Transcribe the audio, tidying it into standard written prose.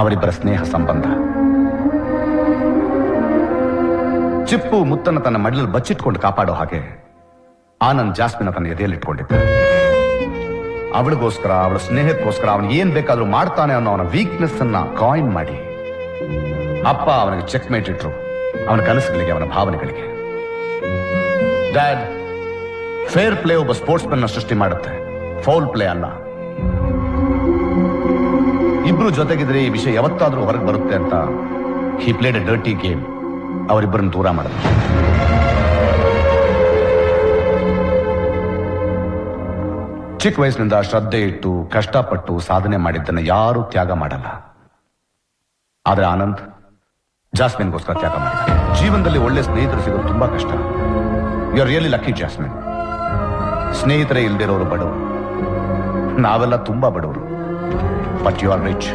ಅವರಿಬ್ಬರ ಸ್ನೇಹ ಸಂಬಂಧ. ಚಿಪ್ಪು ಮುತ್ತನ ತನ್ನ ಮಡಿಲಲ್ಲಿ ಬಚ್ಚಿಟ್ಕೊಂಡು ಕಾಪಾಡೋ ಹಾಗೆ ಆನಂದ್ ಜಾಸ್ಮಿನ ತನ್ನ ಎದೆಯಲ್ಲಿಟ್ಕೊಂಡಿದ್ದ. ಅವಳಿಗೋಸ್ಕರ, ಅವಳ ಸ್ನೇಹಕ್ಕೋಸ್ಕರ ಅವನು ಏನ್ ಬೇಕಾದ್ರೂ ಮಾಡ್ತಾನೆ ಅನ್ನೋ ಅವನ ವೀಕ್ನೆಸ್ ಅನ್ನ ಕಾಯಿನ್ ಮಾಡಿ ಅಪ್ಪ ಅವನಿಗೆ ಚೆಕ್ ಮೇಟ್ ಇಟ್ರು, ಅವನ ಕನಸುಗಳಿಗೆ, ಅವನ ಭಾವನೆಗಳಿಗೆ. ಡ್ಯಾಡ್, ಫೇರ್ ಪ್ಲೇ ಒಬ್ಬ ಸ್ಪೋರ್ಟ್ಸ್ ಮನ್ ಸೃಷ್ಟಿ ಮಾಡುತ್ತೆ, ಫೌಲ್ ಪ್ಲೇ ಅಲ್ಲ. ಇಬ್ರು ಜೊತೆಗಿದ್ರೆ ಈ ವಿಷಯ ಯಾವತ್ತಾದ್ರೂ ಹೊರಗೆ ಬರುತ್ತೆ ಅಂತ ಹಿ ಪ್ಲೇಡ್ ಎ ಡರ್ಟಿ ಗೇಮ್. ಅವರಿಬ್ಬರನ್ನು ದೂರ ಮಾಡಿದ್ರು. ಚಿಕ್ಕ ವಯಸ್ಸಿನಿಂದ ಶ್ರದ್ಧೆ ಇಟ್ಟು ಕಷ್ಟಪಟ್ಟು ಸಾಧನೆ ಮಾಡಿದ್ದನ್ನು ಯಾರೂ ತ್ಯಾಗ ಮಾಡಲ್ಲ. ಆದ್ರೆ ಆನಂದ್ ಜಾಸ್ಮಿನ್ಗೋಸ್ಕರ ತ್ಯಾಗ ಮಾಡಿದ. ಜೀವನದಲ್ಲಿ ಒಳ್ಳೆ ಸ್ನೇಹಿತರು ಸಿಗೋದು ತುಂಬಾ ಕಷ್ಟ. You are really lucky Jasmine. ಸ್ನೇಹಿತರೇ ಇಲ್ದಿರೋರು ಬಡವರು, ನಾವೆಲ್ಲ ತುಂಬಾ ಬಡವರು. But you are rich.